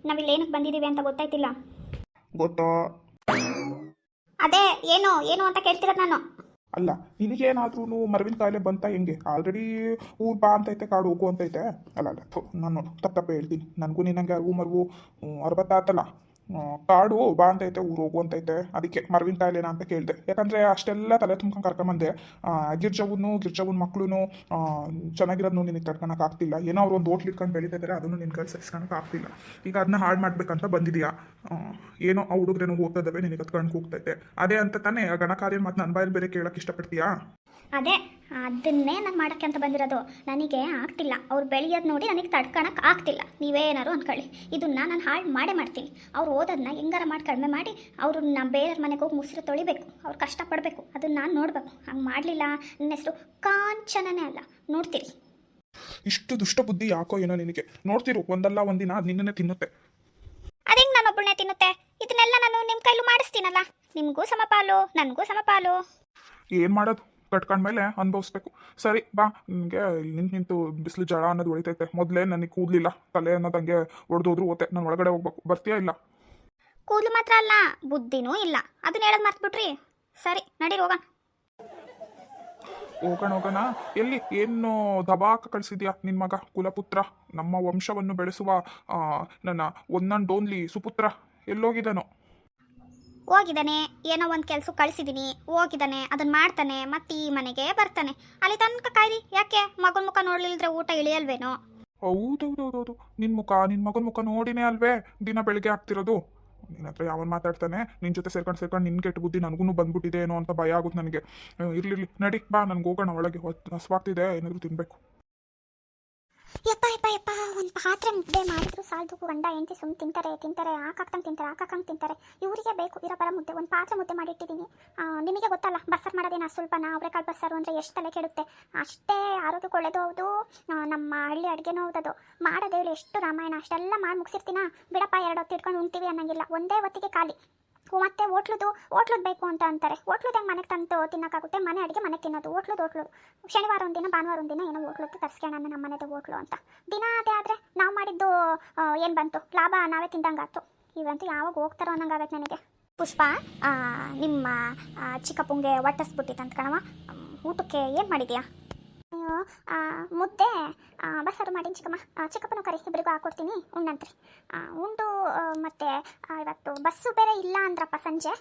ನಾವಿಲ್ಲಿ ಏನಕ್ಕೆ ಬಂದಿದ್ದೀವಿ ಅಂತ ಗೊತ್ತಾಯ್ತಿಲ್ಲ. ಗೊತ್ತೋ? ಅದೇ ಏನು ಏನು ಅಂತ ಕೇಳ್ತಿರೋದು ನಾನು. ಅಲ್ಲ, ನಿನಗೇನಾದ್ರೂ ಮರವಿನ ಕಾಯಿಲೆ ಬಂತ ಹೆಂಗೆ? ಆಲ್ರೆಡಿ ಊರು ಬಾ ಅಂತೈತೆ, ಕಾಡು ಹೋಗು ಅಂತೈತೆ. ಅಲ್ಲ ಅಲ್ಲ, ನಾನು ತಪ್ಪೇ ಹೇಳ್ತೀನಿ. ನನಗೂ ನಿನ್ನಂಗೆ ಅರಿವು ಮರವು 60 ಆತಲ್ಲ. ಕಾಡು ಬಾ ಅಂತೈತೆ, ಊರು ಹೋಗು ಅಂತೈತೆ. ಅದಕ್ಕೆ ಮರವಿನ ಕಾಯಿಲೆನ ಅಂತ ಕೇಳಿದೆ. ಯಾಕಂದರೆ ಅಷ್ಟೆಲ್ಲ ತಲೆ ತುಂಬ್ಕೊಂಡು ಕರ್ಕೊಂಬಂದೆ. ಗಿರ್ಜವನ್ ಮಕ್ಳು ಚೆನ್ನಾಗಿರೋದು ನಿನಗೆ ತಡ್ಕೊಳಕ್ಕೆ ಆಗ್ತಿಲ್ಲ. ಏನೋ ಅವ್ರು ಒಂದು ಹೋಟ್ಲ್ ಇಟ್ಕೊಂಡು ಬೆಳೀತಾ ಇದ್ದಾರೆ, ಅದನ್ನು ನಿನ್ನ ಕೈ ಸಹಿಸ್ಕೊಳಕ್ಕೆ ಆಗ್ತಿಲ್ಲ. ಈಗ ಅದನ್ನ ಹಾಳು ಮಾಡ್ಬೇಕಂತ ಬಂದಿದೆಯಾ? ಏನೋ ಆ ಹುಡುಗ್ರೇನೋ ಹೋಗ್ತದವೆ, ನಿನಗೆ ಕತ್ಕೊಂಡು ಹೋಗ್ತೈತೆ. ಅದೇ ಅಂತ ತಾನೇ ಗಣಕಾರ್ಯ ಮತ್ತು ನನ್ನ ಬಾಯಲ್ಲಿ ಬೇರೆ ಕೇಳೋಕ್ಕೆ ಇಷ್ಟಪಡ್ತೀಯಾ? ಅದೇ ಅದನ್ನೇ ನಾನು ಮಾಡೋಕ್ಕೆ ಅಂತ ಬಂದಿರೋದು. ನನಗೆ ಆಗ್ತಿಲ್ಲ, ಅವ್ರು ಬೆಳೆಯೋದು ನೋಡಿ ನನಗೆ ತಡ್ಕೊಳಕ್ಕೆ ಆಗ್ತಿಲ್ಲ. ನೀವೇನಾರು ಅಂದ್ಕೊಳ್ಳಿ, ಇದನ್ನ ನಾನು ಹಾಳು ಮಾಡೇ ಮಾಡ್ತೀನಿ. ಅವ್ರು ಓದೋದನ್ನ ಹೆಂಗಾರ ಮಾಡಿ ಕಡಿಮೆ ಮಾಡಿ ಅವರು ನಮ್ಮ ಬೇರೆಯವ್ರ ಮನೆಗೆ ಹೋಗಿ ಮುಸ್ರು ತೊಳಿಬೇಕು, ಅವ್ರು ಕಷ್ಟಪಡಬೇಕು. ಅದನ್ನು ನಾನು ನೋಡಬೇಕು. ಹಂಗೆ ಮಾಡಲಿಲ್ಲ, ನನ್ನ ಹೆಸರು ಕಾಂಚನನೇ ಅಲ್ಲ. ನೋಡ್ತೀರಿ. ಇಷ್ಟು ದುಷ್ಟ ಬುದ್ಧಿ ಯಾಕೋ ಏನೋ ನಿನಗೆ. ನೋಡ್ತಿರು, ಒಂದಲ್ಲ ಒಂದಿನ ಅದು ನಿನ್ನನ್ನೇ ತಿನ್ನುತ್ತೆ. ಅದೇಂಗೆ ನಾನೊಬ್ಬಳನ್ನೇ ತಿನ್ನುತ್ತೆ? ಇದನ್ನೆಲ್ಲ ನಾನು ನಿಮ್ಮ ಕೈಲೂ ಮಾಡಿಸ್ತೀನಲ್ಲ. ನಿಮಗೂ ಸಮಪಾಲು, ನನಗೂ ಸಮಪಾಲು. ಏನು ಮಾಡೋದು? ಕಟ್ಕೊಂಡ್ಮೇಲೆ ಅನುಭವಿಸ್ಬೇಕು. ಸರಿ ಬಾ, ನಿನಗೆ ನಿಂತು ಬಿಸಿಲು ಜಳ ಅನ್ನೋದು ಹೊಳಿತೈತೆ. ಮೊದಲೇ ನನಗೆ ಕೂದಲಿಲ್ಲ, ತಲೆ ಅನ್ನೋದಂಗೆ ಹೊಡೆದೋದ್ರು ಓತೆ. ನಾನು ಒಳಗಡೆ ಹೋಗ್ಬೇಕು. ಬರ್ತೀಯಾ ಇಲ್ಲ? ಕೂದಲು ಮಾತ್ರ ಅಲ್ಲ, ಬುದ್ಧಿನೂ ಇಲ್ಲ. ಅದನ್ನ ಹೇಳೋದು ಮರ್ತ್ಬಿಟ್ರಿ. ಸರಿ ನಡೀರಿ ಹೋಗೋಣ. ಹೋಗೋಣ. ಎಲ್ಲಿ ಏನು ದಬಾಕ ಕಳಿಸಿದ್ಯಾ ನಿನ್ನ ಮಗ ಕುಲಪುತ್ರ, ನಮ್ಮ ವಂಶವನ್ನು ಬೆಳೆಸುವ ನನ್ನ ಒನ್ ಆ್ಯಂಡ್ ಓನ್ಲಿ ಸುಪುತ್ರ? ಎಲ್ಲೋಗಿದ್ದಾನೋ? ಹೋಗಿದ್ದಾನೆ, ಏನೋ ಒಂದು ಕೆಲಸ ಕಳಿಸಿದ್ದೀನಿ, ಹೋಗಿದ್ದಾನೆ, ಅದನ್ನು ಮಾಡ್ತಾನೆ, ಮತ್ತೆ ಈ ಮನೆಗೆ ಬರ್ತಾನೆ. ಅಲ್ಲಿ ತನಕ ಕಾಯ್ರಿ. ಯಾಕೆ? ಮಗನ ಮುಖ ನೋಡ್ಲಿಲ್ದ್ರೆ ಊಟ ಇಳಿಯಲ್ವೇನೋ? ಹೌದೌದೌದೌದು, ನಿನ್ನ ಮಗನ ಮುಖ ನೋಡಿನೇ ಅಲ್ವೇ ದಿನ ಬೆಳಿಗ್ಗೆ ಆಗ್ತಿರೋದು. ನಿನ್ನ ಹತ್ರ ಯಾವನ್ ಮಾತಾಡ್ತಾನೆ? ನಿನ್ನ ಜೊತೆ ಸೇರ್ಕೊಂಡು ನಿನ್ನ ಕೆಟ್ಟ ಬುದ್ಧಿ ನನಗೂ ಬಂದ್ಬಿಟ್ಟಿದೆ ಏನೋ ಅಂತ ಭಯ ಆಗುತ್ತೆ ನನಗೆ. ಇರ್ಲಿ ನಡಿ ಬಾ, ನನಗೆ ಹೋಗೋಣ ಒಳಗೆ. ಹಸ್ವಾಗ್ತಿದೆ, ಏನಾದರೂ ತಿನ್ಬೇಕು. ಯಪ್ಪ ಯಪ್ಪ ಯಪ್ಪ, ಒಂದು ಪಾತ್ರೆ ಮುದ್ದೆ ಮಾಡಿದ್ರು ಸಾಲದು. ಗಂಡ ಹೆಂಡತಿ ಸುಮ್ಮನೆ ತಿಂತಾರೆ ಹಾಕಾಕ್ತಂಗೆ ತಿಂತಾರೆ. ಇವರಿಗೆ ಬೇಕು ಇರೋ ಬರ ಮುದ್ದೆ. ಒಂದು ಪಾತ್ರೆ ಮುದ್ದೆ ಮಾಡಿಟ್ಟಿದ್ದೀನಿ. ನಿಮಗೆ ಗೊತ್ತಲ್ಲ, ಬಸ್ಸಾರು ಮಾಡೋದೇನು ಸ್ವಲ್ಪನ. ಅವರೆಕಾಳು ಬಸ್ಸಾರು ಅಂದರೆ ಎಷ್ಟು ತಲೆ ಕೆಡುತ್ತೆ. ಅಷ್ಟೇ ಆರೋಗ್ಯಕ್ಕೆ ಒಳ್ಳೇದು ಹೌದು, ನಮ್ಮ ಹಳ್ಳಿ ಅಡುಗೆನೂ ಹೌದದು. ಮಾಡೋದೇ ಎಷ್ಟು ರಾಮಾಯಣ. ಅಷ್ಟೆಲ್ಲ ಮಾಡಿ ಮುಗಿಸಿರ್ತೀನ. ಬಿಡಪ್ಪ, 2 ಹೊತ್ತು ಇಟ್ಕೊಂಡು ಉಣ್ತೀವಿ ಅನ್ನಂಗಿಲ್ಲ. ಒಂದೇ ಹೊತ್ತಿಗೆ ಖಾಲಿ. ಮತ್ತೆ ಹೋಟ್ಲುದು ಬೇಕು ಅಂತ ಅಂತಾರೆ. ಹೋಟ್ಲುದು ಹೆಂಗೆ ಮನೆಗೆ ತಂದು ತಿನ್ನೋಕ್ಕಾಗುತ್ತೆ? ಮನೆ ಅಡುಗೆ ಮನೆಗೆ ತಿನ್ನೋದು. ಹೋಟ್ಲುದು ಶನಿವಾರ ಒಂದಿನ ಭಾನುವಾರ ಒಂದಿನ ಏನೋ ಹೋಟ್ಲುದು ತರಿಸ್ಕೊಳ್ಳೋಣ ನಮ್ಮ ಮನೆದು ಹೋಟ್ಲು ಅಂತ. ದಿನ ಅದೇ ಆದರೆ ನಾವು ಮಾಡಿದ್ದು ಏನು ಬಂತು? ಲಾಭ ನಾವೇ ತಿಂದಂಗಾಯ್ತು. ಇವಂತೂ ಯಾವಾಗ ಹೋಗ್ತಾರೋ ಅನ್ನಂಗಾಗತ್ತೆ ನನಗೆ. ಪುಷ್ಪ, ನಿಮ್ಮ ಚಿಕ್ಕಪ್ಪಂಗೆ ಹೊಟ್ಟಿಸ್ಬಿಟ್ಟಿತ್ತು ಕಣವ. ಊಟಕ್ಕೆ ಏನು ಮಾಡಿದ್ಯಾ? ಅಯ್ಯೋ, ಮುದ್ದೆ ಬಸ್ಸಾರು ಮಾಡೀನಿ ಚಿಕ್ಕಮ್ಮ. ಚಿಕ್ಕಪ್ಪನೂ ಕರಿ, ಇಬ್ಬರಿಗೂ ಹಾಕ್ಕೊಡ್ತೀನಿ, ಉಣ್ಣಂತ್ರಿ. ಉಂಡು ಮತ್ತೆ ಇವತ್ತು ಬಸ್ಸು ಬೇರೆ ಇಲ್ಲ ಅಂದ್ರಪ್ಪ ಸಂಜೆ.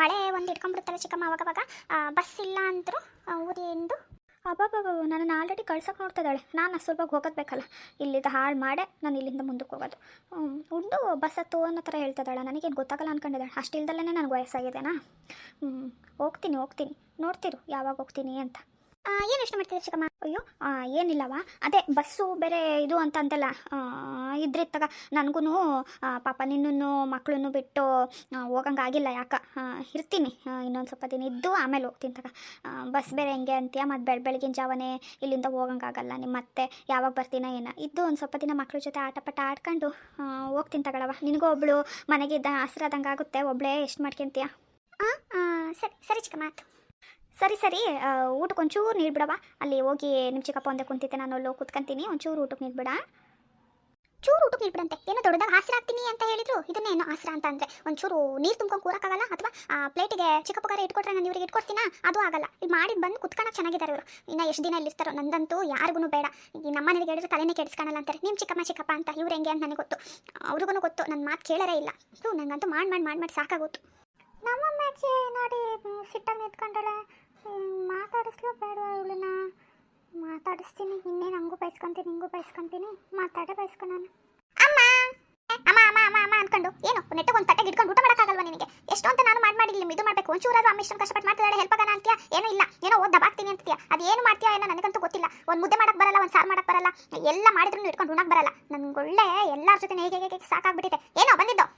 ಮಳೆ ಒಂದು ಇಟ್ಕೊಂಡ್ಬಿಡುತ್ತಲ್ಲ ಚಿಕ್ಕಮ್ಮ ಅವಾಗವಾಗ. ಬಸ್ ಇಲ್ಲ ಅಂದರು ಊರಿಂದು. ಅಬ್ಬಬ್ಬಬ್ಬ, ನನ್ನನ್ನು ಆಲ್ರೆಡಿ ಕಳ್ಸೋಕೆ ನೋಡ್ತಿದ್ದಾಳೆ. ನಾನು ಸುಲಭವಾಗಿ ಹೋಗೋದು ಬೇಕಲ್ಲ. ಇಲ್ಲಿಂದ ಹಾಳು ಮಾಡೇ ನಾನು ಇಲ್ಲಿಂದ ಮುಂದಕ್ಕೆ ಹೋಗೋದು. ಉಂಡು ಬಸ್ ಹತ್ತು ಅನ್ನೋ ಥರ ಹೇಳ್ತಿದ್ದಾಳೆ. ನನಗೇನು ಗೊತ್ತಾಗಲ್ಲ ಅಂದ್ಕೊಂಡಿದ್ದಾಳೆ. ಅಷ್ಟಿಲ್ದಲ್ಲೇ ನನಗೆ ವಯಸ್ಸಾಗಿದೆನಾ? ಹೋಗ್ತೀನಿ. ನೋಡ್ತಿರು ಯಾವಾಗ ಹೋಗ್ತೀನಿ ಅಂತ. ಏನು ಇಷ್ಟ ಮಾಡ್ತಿದ್ದೆ ಚಿಕ್ಕಮ್ಮ? ಅಯ್ಯೋ ಏನಿಲ್ಲವಾ, ಅದೇ ಬಸ್ಸು ಬೇರೆ ಇದು ಅಂತ ಅಂತೆಲ್ಲ ಇದ್ರಿತ್ತಾಗ ನನಗೂ ಪಾಪ ನಿನ್ನನ್ನು ಮಕ್ಕಳನ್ನು ಬಿಟ್ಟು ಹೋಗಂಗಾಗಿಲ್ಲ. ಯಾಕೆ ಇರ್ತೀನಿ ಇನ್ನೊಂದು ಸ್ವಲ್ಪ ದಿನ ಇದ್ದು ಆಮೇಲೆ ಹೋಗ್ತೀನಿ ತಗ. ಬಸ್ ಬೇರೆ ಹೆಂಗೆ ಅಂತೀಯ, ಮತ್ತು ಬೆಳಗಿನ ಜಾವನೇ ಇಲ್ಲಿಂದ ಹೋಗಂಗಾಗಲ್ಲ. ನಿಮ್ಮ ಮತ್ತೆ ಯಾವಾಗ ಬರ್ತೀನ ಏನೋ ಇದ್ದು ಒಂದು ಸ್ವಲ್ಪ ದಿನ ಮಕ್ಕಳ ಜೊತೆ ಆಟ ಆಡ್ಕೊಂಡು ಹೋಗ್ತೀನಿ ತಗೊಳವ. ನಿನಗೂ ಒಬ್ಬಳು ಮನೆಗಿದ್ದ ಆಸರಾದಂಗೆ ಆಗುತ್ತೆ. ಒಬ್ಬಳೇ ಎಷ್ಟು ಮಾಡ್ಕೊಂತೀಯ? ಸರಿ ಚಿಕ್ಕಮ್ಮ, ಆಯ್ತು. ಸರಿ ಊಟಕ್ಕೆ ಒಂಚೂರು ನೀರು ಬಿಡವಾ. ಅಲ್ಲಿ ಹೋಗಿ ನಿಮ್ಮ ಚಿಕ್ಕಪ್ಪ ಒಂದೇ ಕುಂತಿದ್ದೆ, ನಾನು ಅಲ್ಲೋ ಕೂತ್ಕೊಂತೀನಿ. ಒಂಚೂರು ಊಟಕ್ಕೆ ನೀರು ಬಿಡ. ಚೂರು ಊಟಕ್ಕೆ ನೀರು ಬಿಡಂತೆ. ಏನೋ ದೊಡ್ಡದಾಗ ಆಸರ ಆಗ್ತೀನಿ ಅಂತ ಹೇಳಿದ್ರು. ಇದನ್ನೇನೋ ಆಸರ ಅಂತ ಅಂದರೆ ಒಂಚೂರು ನೀರು ತುಂಬ್ಕೊಂಡು ಕೂರಕ್ಕಾಗಲ್ಲ? ಅಥವಾ ಪ್ಲೇಟಿಗೆ ಚಿಕ್ಕಪ್ಪಗಾರ ಇಟ್ಕೊಟ್ರೆ ನಾನು ಇವ್ರಿಗೆ ಇಟ್ಕೊಡ್ತೀನಾ? ಅದು ಆಗಲ್ಲ. ಇಲ್ಲಿ ಮಾಡಿದ್ದು ಬಂದು ಕುತ್ಕೊಳಕ್ಕೆ ಚೆನ್ನಾಗಿದ್ದಾರೆ ಇವರು. ಇನ್ನು ಎಷ್ಟು ದಿನ ಇಲ್ಲಿರ್ತಾರೋ. ನಂದಂತೂ ಯಾರಿಗೂ ಬೇಡ. ಈ ನಮ್ಮ ಮನೆಗೆ ಹೇಳಿದ್ರೆ ತಲೆನೇ ಕೆಡಿಸ್ಕೊಳ್ಳಲ್ಲ ಅಂತಾರೆ. ನಿಮ್ಮ ಚಿಕ್ಕಪ್ಪ ಅಂತ. ಇವ್ರು ಹೆಂಗೆ ಅಂತ ನನಗೆ ಗೊತ್ತು, ಅವ್ರಿಗೂ ಗೊತ್ತು. ನನ್ನ ಮಾತು ಕೇಳರೇ ಇಲ್ಲ. ನನಗಂತೂ ಮಾಡಿ ಸಾಕಾಗೋತು. ನಮ್ಮಮ್ಮ ನೋಡಿ ಸಿಟ್ಟಾಗಿ ನಿಂತ್ಕೊಂಡಳೆ. ಮಾತಾಡಿಸ್ಲೋ ಬೇಡ ಇವಳನ್ನ? ಮಾತಾಡಿಸ್ತೀನಿ. ಇನ್ನೇನು ಹಂಗೂ ಬಯಸ್ಕೊಂತೀನಿ, ಹಿಂಗೂ ಬಯಸ್ಕೊಂತೀನಿ. ಮಾತಾಡೇ ಬಯಸ್ಕೊಂಡು ಅಮ್ಮ ಅನ್ಕೊಂಡು ಏನು ನೆಟ್ಟಿಗೆ ಒಂದು ತಟ್ಟೆಗೆ ಇಟ್ಕೊಂಡು ಊಟ ಮಾಡೋಕ್ಕಾಗಲ್ವ ನಿನಗೆ? ಎಷ್ಟು ಅಂತ ನಾನು ಮಾಡಿಲ್ಲ. ಇದು ಮಾಡಬೇಕು. ಒಂಚೂರಾದ್ರು ಅಮ್ಮ ಇಷ್ಟೊಂದು ಕಷ್ಟಪಟ್ಟು ಮಾಡ್ತಿದ್ದಾಳೆ, ಹೆಲ್ಪ್ ಆಗೋಣ ಅಂತೀಯಾ? ಏನೂ ಇಲ್ಲ. ಏನೋ ದಬಾಕ್ತೀನಿ ಅಂತೀಯಾ? ಅದು ಏನು ಮಾಡ್ತೀಯಾ ಏನೋ ನನಗಂತೂ ಗೊತ್ತಿಲ್ಲ. ಒಂದು ಮುದ್ದೆ ಮಾಡಕ್ಕೆ ಬರಲ್ಲ, ಒಂದು ಸಾರು ಮಾಡಕ್ಕೆ ಬರಲ್ಲ. ಎಲ್ಲ ಮಾಡಿದ್ರು ಇಟ್ಕೊಂಡು ಉಣ್ಣಕ್ಕೆ ಬರಲ್ಲ. ನನಗೊಳ್ಳೆ ಎಲ್ಲರ ಜೊತೆ ಹೇಗೆ ಸಾಕಾಗ್ಬಿಟ್ಟಿದೆ. ಏನೋ ಬಂದಿದ್ದು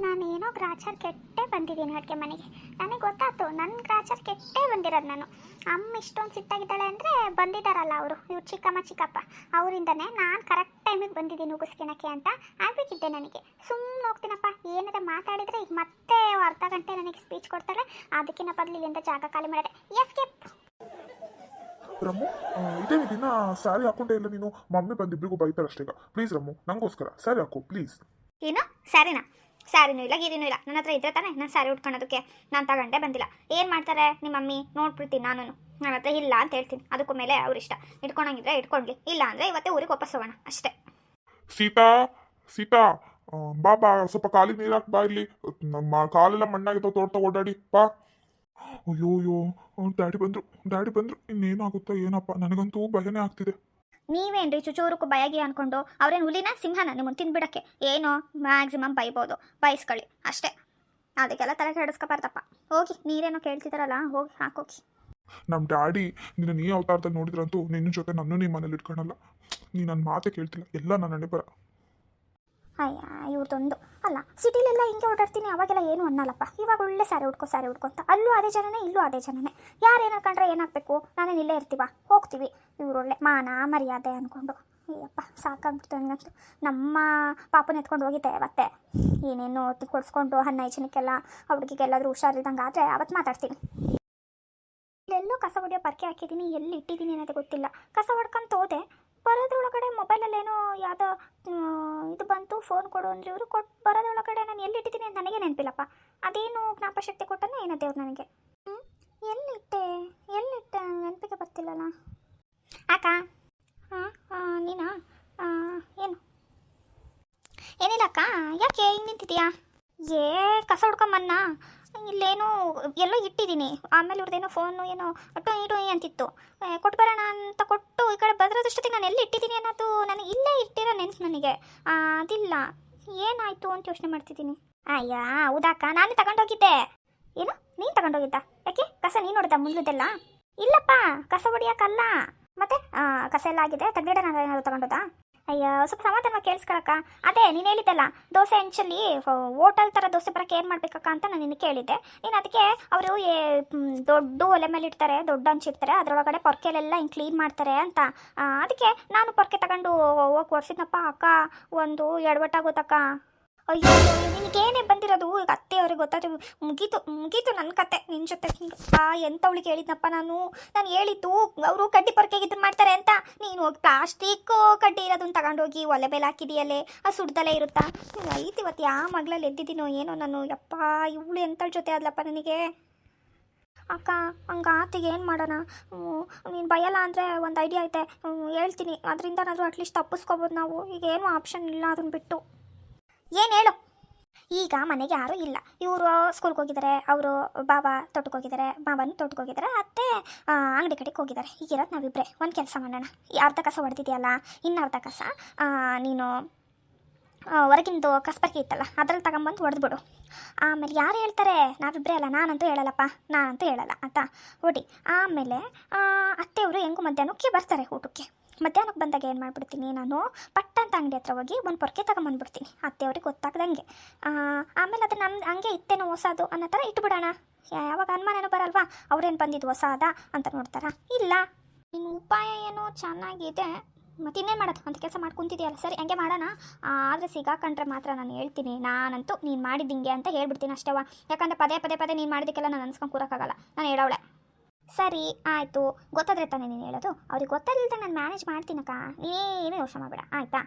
ನಾನೇನೋ ಗ್ರಾಚಾರ ಕೆಟ್ಟೇ ಬಂದಿದ್ದೀನಿ ಅಡುಗೆ ಮನೆಗೆ. ನನಗೆ ಗೊತ್ತಾಯ್ತು ನನ್ನ ಗ್ರಾಚಾರ ಕೆಟ್ಟೇ ಬಂದಿರೋದು ನಾನು. ಅಮ್ಮ ಇಷ್ಟೊಂದು ಸಿಟ್ಟಾಗಿದ್ದಾಳೆ ಅಂದರೆ ಬಂದಿದ್ದಾರಲ್ಲ ಅವರು, ಇವ್ರು ಚಿಕ್ಕಪ್ಪ ಅವರಿಂದನೇ ನಾನು ಕರೆಕ್ಟ್ ಟೈಮಿಗೆ ಬಂದಿದ್ದೀನಿ ಉಗಿಸ್ಕೊಳಕ್ಕೆ ಅಂತ ಆಗಬೇಕಿದ್ದೆ. ನನಗೆ ಸುಮ್ಮನೆ ಹೋಗ್ತೀನಪ್ಪ. ಏನಾರ ಮಾತಾಡಿದರೆ ಈಗ ಮತ್ತೆ ಅರ್ಧ ಗಂಟೆ ನನಗೆ ಸ್ಪೀಚ್ ಕೊಡ್ತಾಳೆ. ಅದಕ್ಕಿಂತ ಬದಲು ಇಲ್ಲಿಂದ ಜಾಗ ಖಾಲಿ ಮಾಡಿದೆ. ಎಸ್ಕೇಪ್. ರಮ್ಮು, ಇದೇ ದಿನ ಸ್ಯಾರಿ ಹಾಕೊಂಡೇ ಇಲ್ಲ ನೀನು. ಮಮ್ಮಿ ಬಂದು ಇಬ್ಬರಿಗೂ ಬೈತಾರಷ್ಟೇ. ಈಗ ಪ್ಲೀಸ್ ರಮ್ಮು, ನನಗೋಸ್ಕರ ಸ್ಯಾರಿ ಹಾಕು ಪ್ಲೀಸ್. ಏನು ಸ್ಯಾರಿನಾ? ಸ್ಯಾರಿನೂ ಇಲ್ಲ ಗೀರಿನೂ ಇಲ್ಲ, ನನ್ನ ಹತ್ರ ಇದ್ರೆ ತಾನೇ ನಾನು ಸ್ಯಾರಿ ಉಟ್ಕೊಳೋದಕ್ಕೆ. ನಾನು ತಗೊಂಡೇ ಬಂದಿಲ್ಲ. ಏನು ಮಾಡ್ತಾರೆ ನಿಮ್ಮ ಮಮ್ಮಿ ನೋಡ್ಬಿಡ್ತೀನಿ ನಾನು. ನನ್ನ ಹತ್ರ ಇಲ್ಲ ಅಂತ ಹೇಳ್ತೀನಿ, ಅದಕ್ಕೂ ಮೇಲೆ ಅವ್ರ ಇಷ್ಟ. ಇಟ್ಕೊಳಂಗಿದ್ರೆ ಇಟ್ಕೊಂಡ್ಲಿ, ಇಲ್ಲ ಅಂದರೆ ಇವತ್ತೇ ಊರಿಗೆ ವಾಪಸ್ ಹೋಗೋಣ ಅಷ್ಟೇ. ಸೀತಾ, ಸೀತಾ, ಬಾ ಬಾ, ಸ್ವಲ್ಪ ಕಾಲಿಗೆ ನೀರು ಹಾಕಿ ಬಾ ಇಲ್ಲಿ. ನಮ್ಮ ಕಾಲೆಲ್ಲ ಮಣ್ಣಾಗಿದ್ದಾವೆ, ತೋಟ ಓಡಾಡಿ ಬಾ. ಅಯ್ಯೋ ಅಯ್ಯೋ, ಡ್ಯಾಡಿ ಬಂದ್ರು ಇನ್ನೇನಾಗುತ್ತೋ ಏನಪ್ಪ, ನನಗಂತೂ ಭಯನೇ ಆಗ್ತಿದೆ. ನೀವೇನ್ರಿ ಚುಚೂರುಕು ಬಯಗಿ ಅನ್ಕೊಂಡು ಅವ್ರೇನು ಹುಲಿನ ಸಿಂಹನ ನಿಮ್ಮನ್ನು ತಿಂದ್ಬಿಡಕ್ಕೆ? ಏನೋ ಮ್ಯಾಕ್ಸಿಮಮ್ ಬೈಬೋದು, ಬೈಸ್ಕೊಳ್ಳಿ ಅಷ್ಟೇ. ಅದಕ್ಕೆಲ್ಲ ತಲೆ ಕೆಡಿಸ್ಕೊಬಾರ್ದಪ್ಪ. ಹೋಗಿ ನೀರೇನೋ ಕೇಳ್ತಿದಾರಲ್ಲ, ಹೋಗಿ ಹಾಕೋಗಿ. ನಮ್ಮ ಡ್ಯಾಡಿ ನಿನ್ನ ನೀ ಅವತಾರದಲ್ಲಿ ನೋಡಿದ್ರಂತೂ ನಿನ್ನ ಜೊತೆ ನನ್ನ ನೀ ಮನೇಲಿ ಇಟ್ಕೊಳಲ್ಲ. ನೀ ನನ್ನ ಮಾತೇ ಕೇಳ್ತಿಲ್ಲ, ಎಲ್ಲ ನನ್ನ ಹಣೆ ಬರ. ಅಯ್ಯ ಇವ್ರದೊಂದು ಅಲ್ಲ, ಸಿಟಿಲೆಲ್ಲ ಹಿಂಗೆ ಓಡಾಡ್ತೀನಿ, ಅವಾಗೆಲ್ಲ ಏನು ಅನ್ನಲ್ಲಪ್ಪ. ಇವಾಗ ಒಳ್ಳೆ ಸ್ಯಾರಿ ಉಟ್ಕೊ ಅಂತ. ಅಲ್ಲೂ ಅದೇ ಜನನೇ, ಇಲ್ಲೂ ಅದೇ ಜನನೇ. ಯಾರು ಏನಾಕೊಂಡ್ರೆ ಏನಾಗಬೇಕು, ನಾನೇನು ಇಲ್ಲೇ ಇರ್ತೀವ, ಹೋಗ್ತೀವಿ. ಇವರೊಳ್ಳೆ ಮಾನ ಮರ್ಯಾದೆ ಅಂದ್ಕೊಂಡು. ಅಯ್ಯಪ್ಪ ಸಾಕಾಗ್ಬಿಡ್ತು ನನಗಂತೂ. ನಮ್ಮ ಪಾಪನ ಎತ್ಕೊಂಡು ಹೋಗಿದ್ದೆ ಅವತ್ತೆ, ಏನೇನು ಕೊಡಿಸ್ಕೊಂಡು ಅನ್ನ ಜನಕ್ಕೆಲ್ಲ ಹುಡುಗಿಗೆಲ್ಲಾದ್ರೂ ಹುಷಾರಿದ್ದಂಗೆ ಆದರೆ ಅವತ್ತು ಮಾತಾಡ್ತೀನಿ. ಇಲ್ಲೆಲ್ಲೋ ಕಸ ಹೊಡೆಯೋ ಪರ್ಕೆ ಹಾಕಿದ್ದೀನಿ, ಎಲ್ಲಿ ಇಟ್ಟಿದ್ದೀನಿ ಅನ್ನೋದೇ ಗೊತ್ತಿಲ್ಲ. ಕಸ ಹೊಡ್ಕೊಂತ ಹೋದೆ, ಬರೋದ್ರೊಳಗಡೆ ಮೊಬೈಲಲ್ಲೇನೋ ಯಾವುದೋ ಇದು ಬಂತು, ಫೋನ್ ಕೊಡು ಅಂದರೆ ಇವರು ಬರೋದ್ರೊಳಗಡೆ ನಾನು ಎಲ್ಲಿಟ್ಟಿದ್ದೀನಿ ಅಂತ ನನಗೆ ನೆನಪಿಲ್ಲಪ್ಪ. ಅದೇನು ಜ್ಞಾಪಶಕ್ತಿ ಕೊಟ್ಟನೋ ಏನೋ ದೇವ್ರು ನನಗೆ. ಎಲ್ಲಿಟ್ಟೆ ನೆನಪಿಗೆ ಬರ್ತಿಲ್ಲಲ್ಲ. ಅಕ್ಕ, ನೀನಾ? ಏನು? ಏನಿಲ್ಲ ಅಕ್ಕ, ಯಾಕೆ ಹಿಂಗೆ ನಿಂತಿದೀಯಾ? ಕಸ ಹುಡ್ಕೊಂಬನ್ನ ಇಲ್ಲೇನೋ ಎಲ್ಲೋ ಇಟ್ಟಿದ್ದೀನಿ. ಆಮೇಲೆ ಇವ್ರದ್ದೇನೋ ಫೋನು ಏನೋ ಟೊಯ್ ಅಂತಿತ್ತು, ಕೊಟ್ಟು ಬರೋಣ ಅಂತ ಕೊಟ್ಟು ಈ ಕಡೆ ಬದ್ರದಷ್ಟೊತ್ತಿಗೆ ನಾನು ಎಲ್ಲಿ ಇಟ್ಟಿದ್ದೀನಿ ಅನ್ನೋದು ನನಗೆ ಇಲ್ಲೇ ಇಟ್ಟಿರೋ ನೆನ್ಸು ನನಗೆ. ಅದಿಲ್ಲ, ಏನಾಯಿತು ಅಂತ ಯೋಚನೆ ಮಾಡ್ತಿದ್ದೀನಿ. ಅಯ್ಯ ಹೌದಾಕ, ನಾನೇ ತಗೊಂಡೋಗಿದ್ದೆ. ಏನು ನೀನು ತಗೊಂಡೋಗಿದ್ದ? ಯಾಕೆ ಕಸ ನೀನು ನೋಡಿದ ಮುಂದೆಲ್ಲ? ಇಲ್ಲಪ್ಪ, ಕಸ ಹೊಡಿಯೋಕ್ಕಲ್ಲ. ಮತ್ತೆ ಕಸ ಎಲ್ಲ ಆಗಿದೆ, ತೆಗ್ದಿಡ ನಾನು ಏನಾದ್ರು ತಗೊಂಡೋದಾ? ಅಯ್ಯ ಸ್ವಲ್ಪ ಸಮಾಧಾನ ಕೇಳಿಸ್ಕೊಳಕ್ಕ. ಅದೇ ನೀನು ಹೇಳಿದ್ದಲ್ಲ, ದೋಸೆ ಹೆಂಚಲ್ಲಿ ಹೋಟೆಲ್ ಥರ ದೋಸೆ ಬರೋಕ್ಕೆ ಏನು ಮಾಡಬೇಕಕ್ಕ ಅಂತ ನಾನು ನಿನಗೆ ಕೇಳಿದ್ದೆ. ನೀನು ಅದಕ್ಕೆ ಅವರು ದೊಡ್ಡ ಒಲೆ ಮೇಲೆ ಇಡ್ತಾರೆ, ದೊಡ್ಡ ಹಂಚಿಡ್ತಾರೆ, ಅದರೊಳಗಡೆ ಪೊರ್ಕೆಲೆಲ್ಲ ಹಿಂಗೆ ಕ್ಲೀನ್ ಮಾಡ್ತಾರೆ ಅಂತ. ಅದಕ್ಕೆ ನಾನು ಪೊರ್ಕೆ ತಗೊಂಡು ಹೋಗಿ ಒರೆಸಿದ್ನಪ್ಪ ಅಕ್ಕ. ಒಂದು ಎಡವಟ್ಟಾಗೋತಕ್ಕ. ಅಯ್ಯೋ ನಿನಗೇನೇ ಬಂದಿರೋದು? ಈಗ ಅತ್ತೆಯವ್ರಿಗೆ ಗೊತ್ತಾದ್ರೆ ಮುಗೀತು ನನ್ನ ಕತೆ ನಿನ್ನ ಜೊತೆ. ಎಂಥವಳಿಗೆ ಹೇಳಿದ್ನಪ್ಪ ನಾನು ಹೇಳಿದ್ದು ಅವರು ಕಡ್ಡಿ ಪೊರ್ಕೆಗೆ ಇದನ್ನು ಮಾಡ್ತಾರೆ ಅಂತ. ನೀನು ಹೋಗಿ ಪ್ಲಾಸ್ಟಿಕ್ ಕಡ್ಡಿ ಇರೋದನ್ನ ತಗೊಂಡೋಗಿ ಒಲೆ ಮೇಲೆ ಹಾಕಿದೆಯಲ್ಲೇ, ಅದು ಸುಡ್ದಲೇ ಇರುತ್ತಾ? ಐತಿ ಇವತ್ತು ಯಾವ ಮಗಳಲ್ಲಿ ಎದ್ದಿದ್ದೀನೋ ಏನೋ ನಾನು. ಯಪ್ಪ ಇವಳು ಎಂಥಳ ಜೊತೆ ಆದ್ಲಪ್ಪ ನನಗೆ. ಅಕ್ಕ ಹಂಗಾತಿಗೆ ಏನು ಮಾಡೋಣ? ನೀನು ಭಯಲ್ಲ ಅಂದರೆ ಒಂದು ಐಡಿಯಾ ಐತೆ, ಹೇಳ್ತೀನಿ. ಅದರಿಂದನಾದರೂ ಅಟ್ಲೀಸ್ಟ್ ತಪ್ಪಿಸ್ಕೋಬೋದು ನಾವು. ಈಗ ಏನೂ ಆಪ್ಷನ್ ಇಲ್ಲ ಅದನ್ನು ಬಿಟ್ಟು. ಏನು ಹೇಳು? ಈಗ ಮನೆಗೆ ಯಾರೂ ಇಲ್ಲ, ಇವರು ಸ್ಕೂಲ್ಗೆ ಹೋಗಿದ್ದಾರೆ, ಅವರು ಬಾಬಾ ತೋಟಕ್ಕೆ ಹೋಗಿದ್ದಾರೆ, ಮಾವನು ತೋಟಕ್ಕೆ ಹೋಗಿದ್ದಾರೆ, ಅತ್ತೆ ಅಂಗಡಿ ಕಡೆಗೆ ಹೋಗಿದ್ದಾರೆ. ಈಗಿರೋದು ನಾವಿಬ್ಬರೇ. ಒಂದು ಕೆಲಸ ಮಾಡೋಣ, ಈ ಅರ್ಧ ಕಸ ಹೊಡೆದಿದೆಯಲ್ಲ, ಇನ್ನು ಅರ್ಧ ಕಸ ನೀನು ಹೊರಗಿಂದು ಕಸ್ಬರ್ಗಿ ಇತ್ತಲ್ಲ ಅದ್ರಲ್ಲಿ ತಗೊಂಬಂದು ಹೊಡೆದ್ಬಿಡು. ಆಮೇಲೆ ಯಾರು ಹೇಳ್ತಾರೆ? ನಾವಿಬ್ಬರೇ ಅಲ್ಲ, ನಾನಂತೂ ಹೇಳಲ್ಲ ಆಯ್ತಾ? ಹೊಡಿ. ಆಮೇಲೆ ಅತ್ತೆಯವರು ಹೆಂಗೂ ಮಧ್ಯಾಹ್ನಕ್ಕೆ ಬರ್ತಾರೆ ಊಟಕ್ಕೆ. ಮಧ್ಯಾಹ್ನಕ್ಕೆ ಬಂದಾಗ ಏನು ಮಾಡಿಬಿಡ್ತೀನಿ ನಾನು, ಪಟ್ಟಂತ ಅಂಗಡಿ ಹತ್ರ ಹೋಗಿ ಒಂದು ಪೊರ್ಕೆ ತಗೊಂಬಂದ್ಬಿಡ್ತೀನಿ, ಅತ್ತೆಯವ್ರಿಗೆ ಗೊತ್ತಾಗ್ದಂಗೆ. ಆಮೇಲೆ ಅದು ನಮ್ಮ ಹಂಗೆ ಇತ್ತೇನೋ ಹೊಸದು ಅನ್ನೋ ಥರ ಇಟ್ಬಿಡೋಣ. ಯಾವಾಗ ಅನುಮಾನನೂ ಬರಲ್ವಾ, ಅವ್ರೇನು ಬಂದಿದ್ದು ಹೊಸದ ಅಂತ ನೋಡ್ತಾರ? ಇಲ್ಲ, ನಿನ್ನ ಉಪಾಯ ಏನೋ ಚೆನ್ನಾಗಿದೆ, ಮತ್ತು ಇನ್ನೇನು ಮಾಡೋದು ಅಂತ ಕೆಲಸ ಮಾಡ್ಕೊತಿದೆಯಲ್ಲ. ಸರಿ ಹಂಗೆ ಮಾಡೋಣ. ಆದರೆ ಸಿಗಾಕೊಂಡ್ರೆ ಮಾತ್ರ ನಾನು ಹೇಳ್ತೀನಿ, ನಾನಂತೂ ನೀನು ಮಾಡಿದ್ದಿಂಗೆ ಅಂತ ಹೇಳ್ಬಿಡ್ತೀನಿ ಅಷ್ಟೇವ. ಯಾಕಂದರೆ ಪದೇ ನೀನು ಮಾಡಿದ್ದಕ್ಕೆಲ್ಲ ನಾನು ಅನ್ಸ್ಕೊಂಡು ಕೂರೋಕ್ಕಾಗಲ್ಲ, ನಾನು ಹೇಳವಳೆ. ಸರಿ ಆಯಿತು, ಗೊತ್ತಾದ್ರೆ ತಾನೇ ನೀನು ಹೇಳೋದು. ಅವ್ರಿಗೆ ಗೊತ್ತಾಗಿಲ್ದೆ ನಾನು ಮ್ಯಾನೇಜ್ ಮಾಡ್ತೀನಕ್ಕ, ನೀನೇನು ಯೋಚನೆ ಮಾಡಬೇಡ ಆಯಿತಾ?